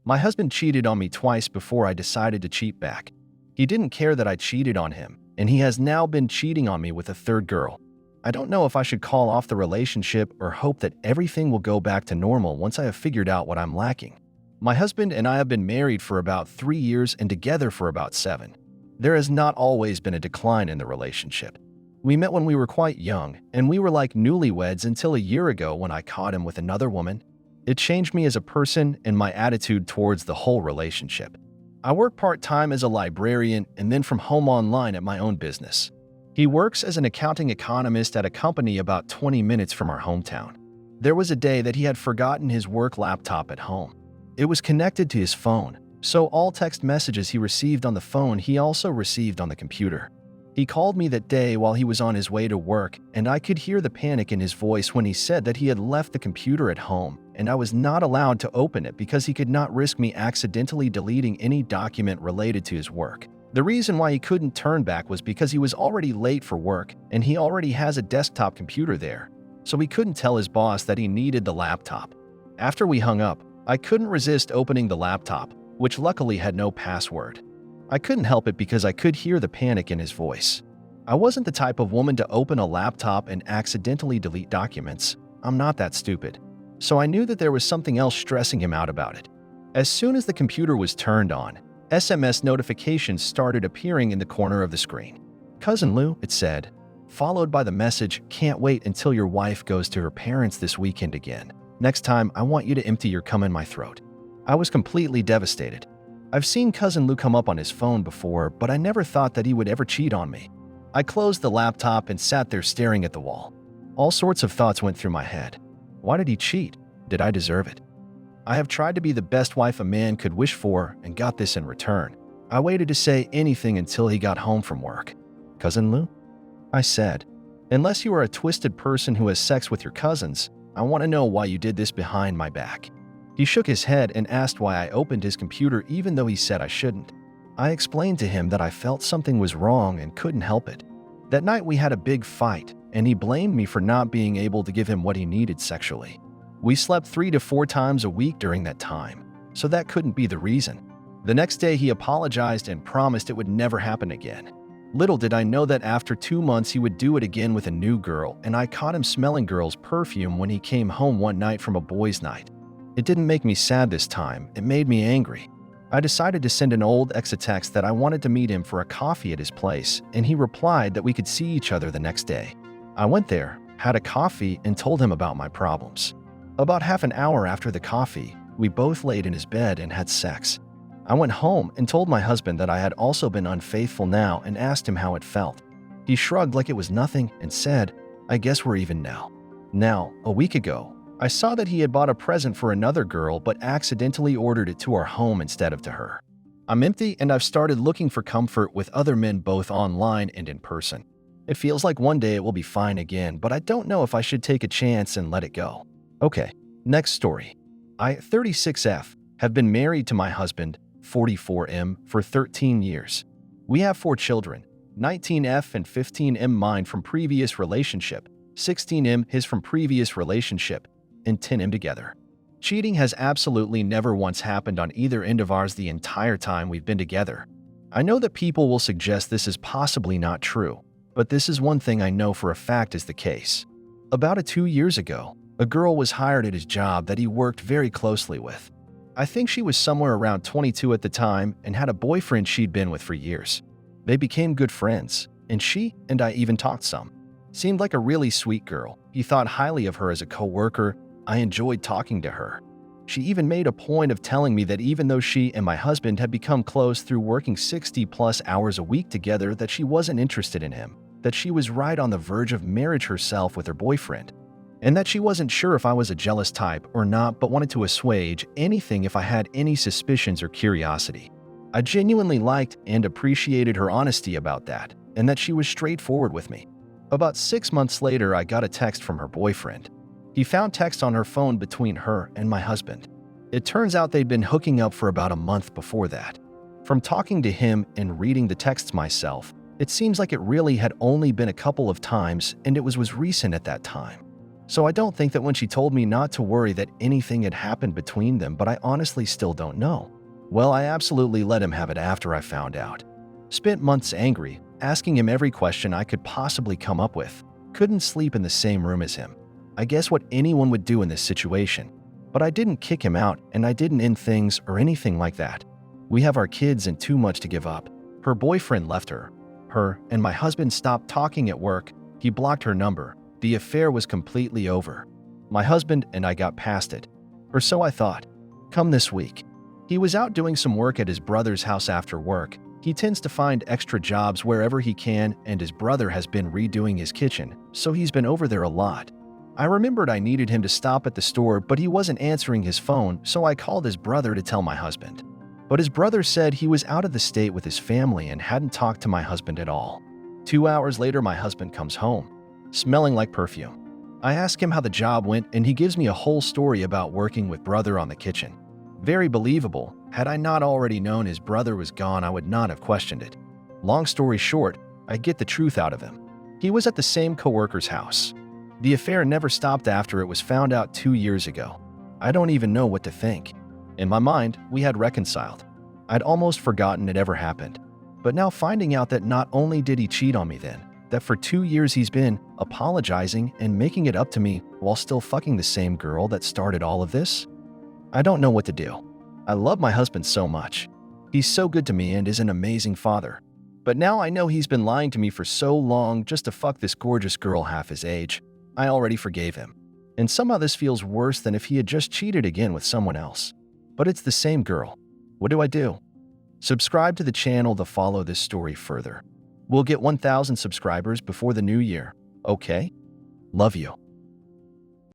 My husband cheated on me twice before I decided to cheat back. He didn't care that I cheated on him, and he has now been cheating on me with a third girl. I don't know if I should call off the relationship or hope that everything will go back to normal once I have figured out what I'm lacking. My husband and I have been married for about 3 years and together for about 7. There has not always been a decline in the relationship. We met when we were quite young, and we were like newlyweds until a year ago when I caught him with another woman. It changed me as a person and my attitude towards the whole relationship. I work part-time as a librarian and then from home online at my own business. He works as an accounting economist at a company about 20 minutes from our hometown. There was a day that he had forgotten his work laptop at home. It was connected to his phone, so all text messages he received on the phone he also received on the computer. He called me that day while he was on his way to work, and I could hear the panic in his voice when he said that he had left the computer at home and I was not allowed to open it because he could not risk me accidentally deleting any document related to his work. The reason why he couldn't turn back was because he was already late for work and he already has a desktop computer there, so he couldn't tell his boss that he needed the laptop. After we hung up, I couldn't resist opening the laptop, which luckily had no password. I couldn't help it because I could hear the panic in his voice. I wasn't the type of woman to open a laptop and accidentally delete documents. I'm not that stupid. So I knew that there was something else stressing him out about it. As soon as the computer was turned on, SMS notifications started appearing in the corner of the screen. "Cousin Lou," it said, followed by the message, "Can't wait until your wife goes to her parents this weekend again. Next time, I want you to empty your cum in my throat." I was completely devastated. I've seen Cousin Lou come up on his phone before, but I never thought that he would ever cheat on me. I closed the laptop and sat there staring at the wall. All sorts of thoughts went through my head. Why did he cheat? Did I deserve it? I have tried to be the best wife a man could wish for and got this in return. I waited to say anything until he got home from work. "Cousin Lou?" I said, "Unless you are a twisted person who has sex with your cousins, I want to know why you did this behind my back." He shook his head and asked why I opened his computer even though he said I shouldn't. I explained to him that I felt something was wrong and couldn't help it. That night we had a big fight, and he blamed me for not being able to give him what he needed sexually. We slept 3 to 4 times a week during that time, so that couldn't be the reason. The next day he apologized and promised it would never happen again. Little did I know that after 2 months he would do it again with a new girl, and I caught him smelling girl's perfume when he came home one night from a boys' night. It didn't make me sad this time, it made me angry. I decided to send an old ex a text that I wanted to meet him for a coffee at his place, and he replied that we could see each other the next day. I went there, had a coffee, and told him about my problems. About half an hour after the coffee, we both laid in his bed and had sex. I went home and told my husband that I had also been unfaithful now and asked him how it felt. He shrugged like it was nothing and said, "I guess we're even now." Now, a week ago, I saw that he had bought a present for another girl but accidentally ordered it to our home instead of to her. I'm empty and I've started looking for comfort with other men both online and in person. It feels like one day it will be fine again, but I don't know if I should take a chance and let it go. Okay, next story. I, 36F, have been married to my husband, 44M, for 13 years. We have 4 children, 19F and 15M mine from previous relationship, 16M his from previous relationship, and 10M together. Cheating has absolutely never once happened on either end of ours the entire time we've been together. I know that people will suggest this is possibly not true, but this is one thing I know for a fact is the case. About 2 years ago, a girl was hired at his job that he worked very closely with. I think she was somewhere around 22 at the time and had a boyfriend she'd been with for years. They became good friends, and she and I even talked some. Seemed like a really sweet girl. He thought highly of her as a co-worker. I enjoyed talking to her. She even made a point of telling me that even though she and my husband had become close through working 60+ hours a week together, that she wasn't interested in him, that she was right on the verge of marriage herself with her boyfriend, and that she wasn't sure if I was a jealous type or not but wanted to assuage anything if I had any suspicions or curiosity. I genuinely liked and appreciated her honesty about that, and that she was straightforward with me. About 6 months later, I got a text from her boyfriend. He found texts on her phone between her and my husband. It turns out they'd been hooking up for about a month before that. From talking to him and reading the texts myself, it seems like it really had only been a couple of times and it was recent at that time. So I don't think that when she told me not to worry that anything had happened between them, but I honestly still don't know. Well, I absolutely let him have it after I found out. Spent months angry, asking him every question I could possibly come up with. Couldn't sleep in the same room as him. I guess what anyone would do in this situation. But I didn't kick him out, and I didn't end things or anything like that. We have our kids and too much to give up. Her boyfriend left her. Her and my husband stopped talking at work. He blocked her number. The affair was completely over. My husband and I got past it. Or so I thought. Come this week. He was out doing some work at his brother's house after work. He tends to find extra jobs wherever he can, and his brother has been redoing his kitchen, so he's been over there a lot. I remembered I needed him to stop at the store, but he wasn't answering his phone, so I called his brother to tell my husband. But his brother said he was out of the state with his family and hadn't talked to my husband at all. 2 hours later, my husband comes home, smelling like perfume. I ask him how the job went, and he gives me a whole story about working with brother on the kitchen. Very believable. Had I not already known his brother was gone, I would not have questioned it. Long story short, I get the truth out of him. He was at the same coworker's house. The affair never stopped after it was found out 2 years ago. I don't even know what to think. In my mind, we had reconciled. I'd almost forgotten it ever happened. But now finding out that not only did he cheat on me then, that for 2 years he's been apologizing and making it up to me while still fucking the same girl that started all of this? I don't know what to do. I love my husband so much. He's so good to me and is an amazing father. But now I know he's been lying to me for so long just to fuck this gorgeous girl half his age. I already forgave him. And somehow this feels worse than if he had just cheated again with someone else. But it's the same girl. What do I do? Subscribe to the channel to follow this story further. We'll get 1,000 subscribers before the new year, okay? Love you.